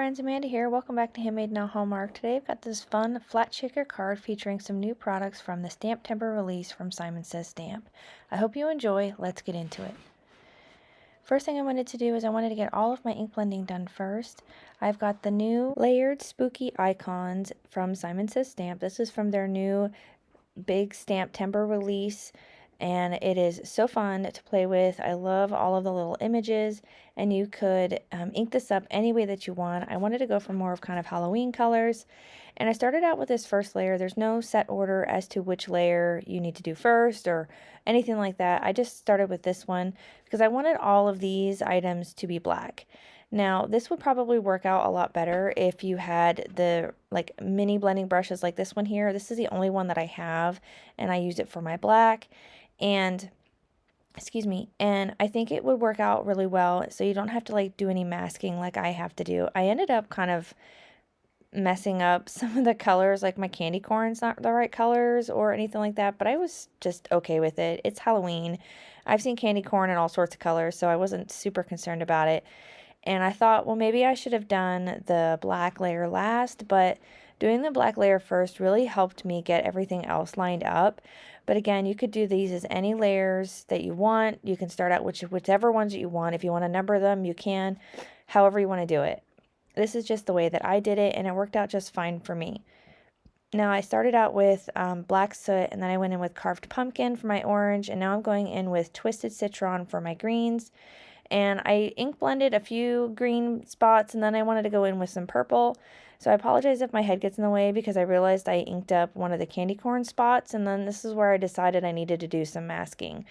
friends, Amanda here. Welcome back to Handmade Now Hallmark. Today I've got this fun flat shaker card featuring some new products from the STAMPtember release from Simon Says Stamp. I hope you enjoy. Let's get into it. First thing I wanted to do is I wanted to get all of my ink blending done first. I've got the new layered spooky icons from Simon Says Stamp. This is from their new big STAMPtember release, and it is so fun to play with. I love all of the little images, and you could ink this up any way that you want. I wanted to go for more of kind of Halloween colors, and I started out with this first layer. There's no set order as to which layer you need to do first or anything like that. I just started with this one because I wanted all of these items to be black. Now, this would probably work out a lot better if you had the like mini blending brushes like this one here. This is the only one that I have, and I use it for my black. And and I think it would work out really well, so you don't have to like do any masking like I have to do. I ended up kind of messing up some of the colors, like my candy corn's not the right colors or anything like that, but I was just okay with it. It's Halloween. I've seen candy corn in all sorts of colors, so I wasn't super concerned about it. And I thought, well, maybe I should have done the black layer last, but doing the black layer first really helped me get everything else lined up. But again, you could do these as any layers that you want. You can start out whichever ones that you want. If you want to number them, you can, however you want to do it. This is just the way that I did it, and it worked out just fine for me. Now, I started out with black soot, and then I went in with carved pumpkin for my orange, and now I'm going in with twisted citron for my greens. And I ink blended a few green spots, and then I wanted to go in with some purple. So I apologize if my head gets in the way because I realized I inked up one of the candy corn spots, and then this is where I decided I needed to do some masking.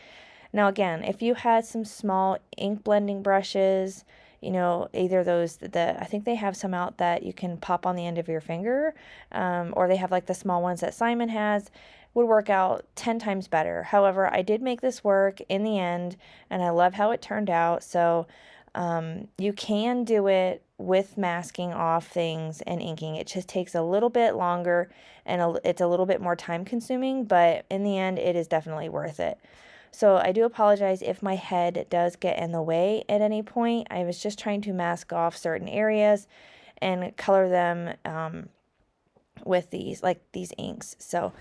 Now again, if you had some small ink blending brushes, you know, either those, I think they have some out that you can pop on the end of your finger, or they have like the small ones that Simon has, would work out 10 times better. However, I did make this work in the end, and I love how it turned out. So you can do it with masking off things and inking. It just takes a little bit longer, and it's a little bit more time consuming, but in the end, it is definitely worth it. So I do apologize if my head does get in the way at any point. I was just trying to mask off certain areas and color them with these inks. So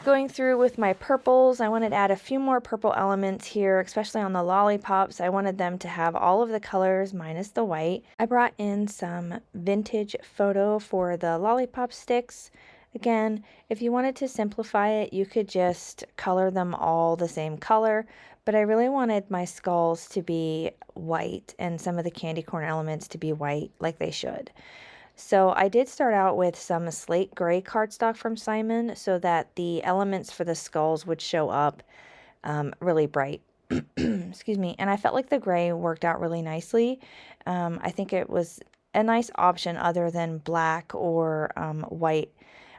going through with my purples, I wanted to add a few more purple elements here, especially on the lollipops. I wanted them to have all of the colors minus the white. I brought in some vintage photo for the lollipop sticks. Again, if you wanted to simplify it, you could just color them all the same color, but I really wanted my skulls to be white and some of the candy corn elements to be white like they should. So I did start out with some slate gray cardstock from Simon so that the elements for the skulls would show up really bright. Excuse me. And I felt like the gray worked out really nicely. I think it was a nice option other than black or white.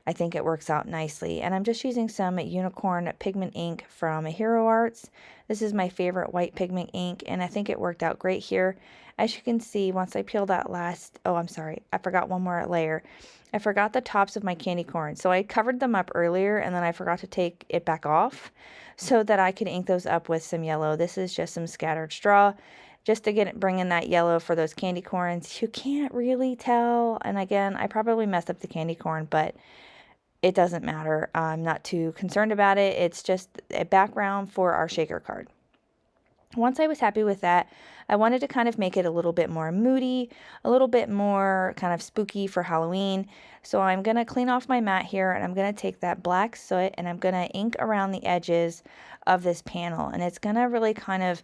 I think it works out nicely. And I'm just using some unicorn pigment ink from Hero Arts. This is my favorite white pigment ink, and I think it worked out great here. As you can see, once I peeled that I forgot one more layer. I forgot the tops of my candy corn. So I covered them up earlier, and then I forgot to take it back off so that I could ink those up with some yellow. This is just some scattered straw, just to bring in that yellow for those candy corns. You can't really tell, and again, I probably messed up the candy corn, but it doesn't matter. I'm not too concerned about it. It's just a background for our shaker card. Once I was happy with that, I wanted to kind of make it a little bit more moody, a little bit more kind of spooky for Halloween. So I'm going to clean off my mat here, and I'm going to take that black soot and I'm going to ink around the edges of this panel. And it's going to really kind of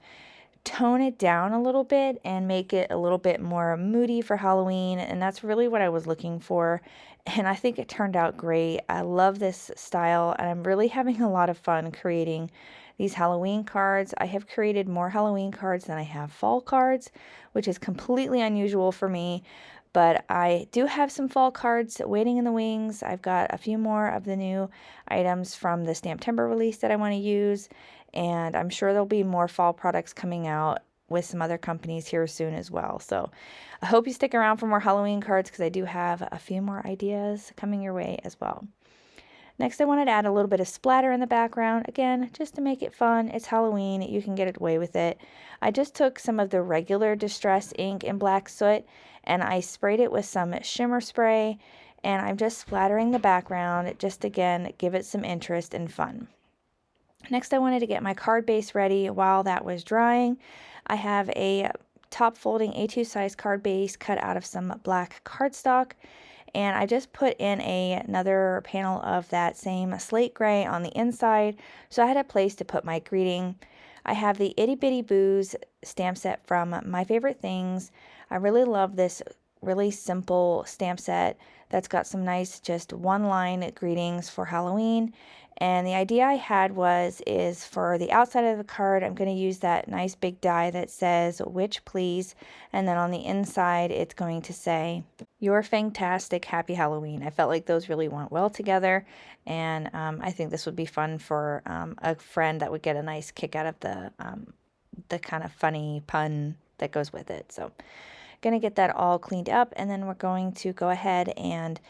tone it down a little bit and make it a little bit more moody for Halloween, and that's really what I was looking for, and I think it turned out great. I love this style, and I'm really having a lot of fun creating these Halloween cards. I have created more Halloween cards than I have fall cards, which is completely unusual for me, but I do have some fall cards waiting in the wings. I've got a few more of the new items from the STAMPtember release that I want to use, and I'm sure there'll be more fall products coming out with some other companies here soon as well. So I hope you stick around for more Halloween cards because I do have a few more ideas coming your way as well. Next, I wanted to add a little bit of splatter in the background, again, just to make it fun. It's Halloween, you can get away with it. I just took some of the regular Distress ink in Black Soot, and I sprayed it with some shimmer spray, and I'm just splattering the background, just again, give it some interest and fun. Next, I wanted to get my card base ready. While that was drying, I have a top folding A2 size card base cut out of some black cardstock, and I just put in another panel of that same slate gray on the inside, so I had a place to put my greeting. I have the Itty Bitty Boos stamp set from My Favorite Things. I really love this really simple stamp set that's got some nice just one-line greetings for Halloween. And the idea I had is for the outside of the card, I'm going to use that nice big die that says, "Witch Please," and then on the inside, it's going to say, "You're fantastic, happy Halloween." I felt like those really went well together, and I think this would be fun for a friend that would get a nice kick out of the kind of funny pun that goes with it. So, going to get that all cleaned up, and then we're going to go ahead and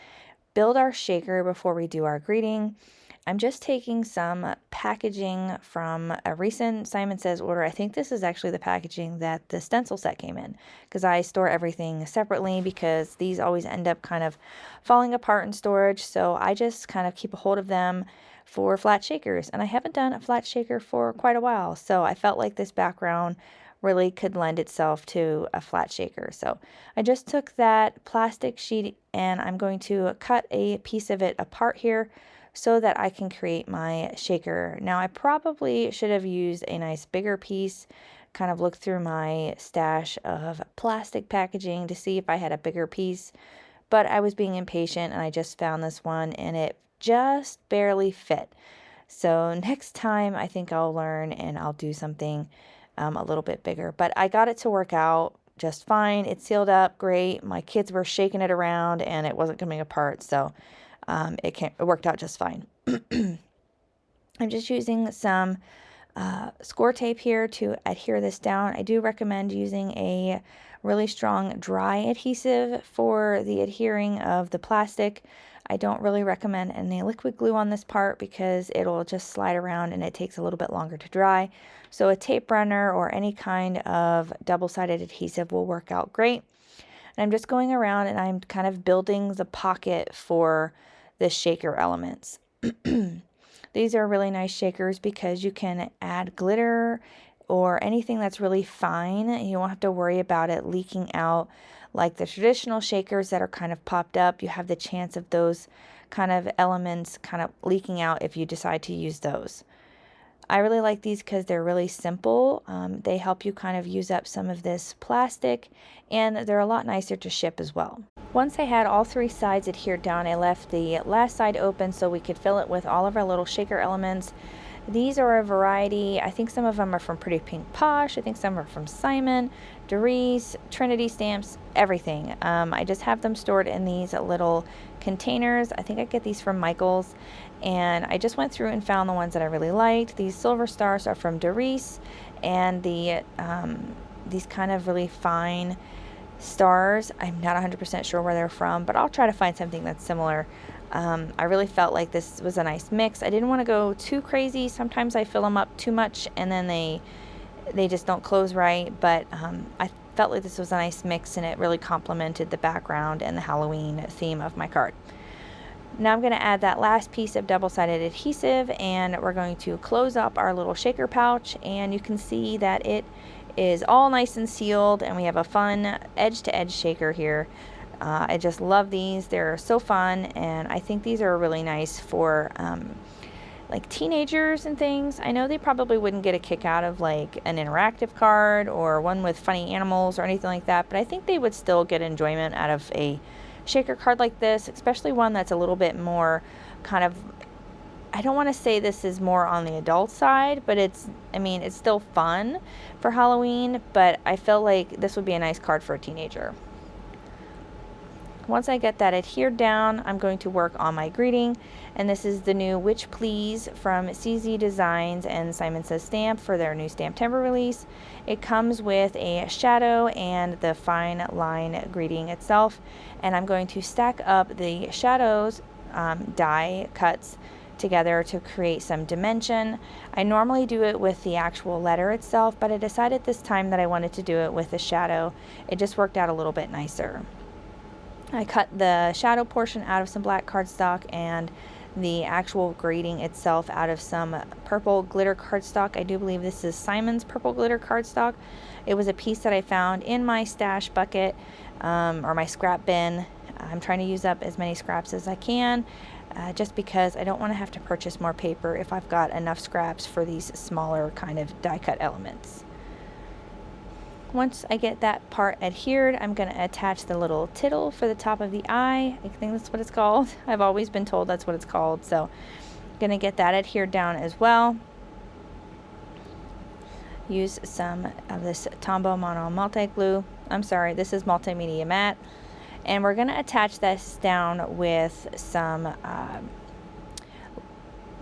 build our shaker before we do our greeting. I'm just taking some packaging from a recent Simon Says order. I think this is actually the packaging that the stencil set came in, because I store everything separately because these always end up kind of falling apart in storage. So I just kind of keep a hold of them for flat shakers, and I haven't done a flat shaker for quite a while. So I felt like this background really could lend itself to a flat shaker. So I just took that plastic sheet and I'm going to cut a piece of it apart here so that I can create my shaker. Now, I probably should have used a nice bigger piece, kind of looked through my stash of plastic packaging to see if I had a bigger piece, but I was being impatient and I just found this one and it just barely fit. So next time I think I'll learn and I'll do something a little bit bigger, but I got it to work out just fine. It sealed up great. My kids were shaking it around and it wasn't coming apart, so it worked out just fine. I'm just using some Scor-Tape here to adhere this down. I do recommend using a really strong dry adhesive for the adhering of the plastic. I don't really recommend any liquid glue on this part because it'll just slide around and it takes a little bit longer to dry. So a tape runner or any kind of double-sided adhesive will work out great. And I'm just going around and I'm kind of building the pocket for the shaker elements. These are really nice shakers because you can add glitter or anything that's really fine. You won't have to worry about it leaking out like the traditional shakers that are kind of popped up. You have the chance of those kind of elements kind of leaking out if you decide to use those. I really like these because they're really simple. They help you kind of use up some of this plastic, and they're a lot nicer to ship as well. Once I had all three sides adhered down, I left the last side open so we could fill it with all of our little shaker elements. These are a variety. I think some of them are from Pretty Pink Posh. I think some are from Simon, Doris, Trinity Stamps, everything. I just have them stored in these little containers. I think I get these from Michael's. And I just went through and found the ones that I really liked. These silver stars are from Doris, and these kind of really fine stars, I'm not 100% sure where they're from, but I'll try to find something that's similar. I really felt like this was a nice mix. I didn't want to go too crazy. Sometimes I fill them up too much and then they just don't close right, but I felt like this was a nice mix and it really complemented the background and the Halloween theme of my card. Now I'm going to add that last piece of double-sided adhesive and we're going to close up our little shaker pouch, and you can see that it is all nice and sealed and we have a fun edge-to-edge shaker here. I just love these. They're so fun, and I think these are really nice for like teenagers and things. I know they probably wouldn't get a kick out of like an interactive card or one with funny animals or anything like that, but I think they would still get enjoyment out of a shaker card like this, especially one that's a little bit more kind of, I don't want to say this is more on the adult side, but it's still fun for Halloween, but I feel like this would be a nice card for a teenager. Once I get that adhered down, I'm going to work on my greeting, and this is the new Witch Please from CZ Designs and Simon Says Stamp for their new Stamptember release. It comes with a shadow and the fine line greeting itself, and I'm going to stack up the shadows die cuts together to create some dimension. I normally do it with the actual letter itself, but I decided this time that I wanted to do it with the shadow. It just worked out a little bit nicer. I cut the shadow portion out of some black cardstock and the actual grading itself out of some purple glitter cardstock. I do believe this is Simon's purple glitter cardstock. It was a piece that I found in my stash bucket or my scrap bin. I'm trying to use up as many scraps as I can, just because I don't want to have to purchase more paper if I've got enough scraps for these smaller kind of die cut elements. Once I get that part adhered, I'm going to attach the little tittle for the top of the eye. I think that's what it's called. I've always been told that's what it's called. So I'm going to get that adhered down as well. Use some of this Tombow Mono Multi-Glue. I'm sorry, this is Multimedia Matte. And we're going to attach this down with some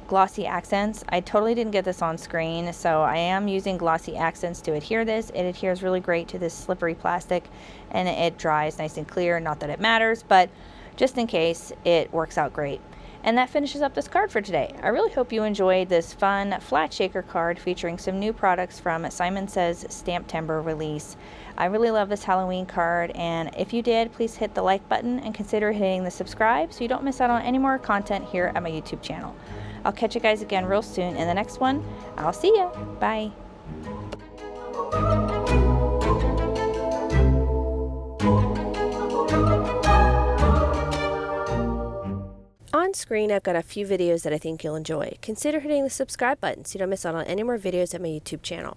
glossy accents. I totally didn't get this on screen, so I am using glossy accents to adhere this. It adheres really great to this slippery plastic, and it dries nice and clear. Not that it matters, but just in case, it works out great. And that finishes up this card for today. I really hope you enjoyed this fun flat shaker card featuring some new products from Simon Says STAMPtember release. I really love this Halloween card, and if you did, please hit the like button and consider hitting the subscribe so you don't miss out on any more content here at my YouTube channel. I'll catch you guys again real soon in the next one. I'll see ya. Bye. On screen, I've got a few videos that I think you'll enjoy. Consider hitting the subscribe button so you don't miss out on any more videos at my YouTube channel.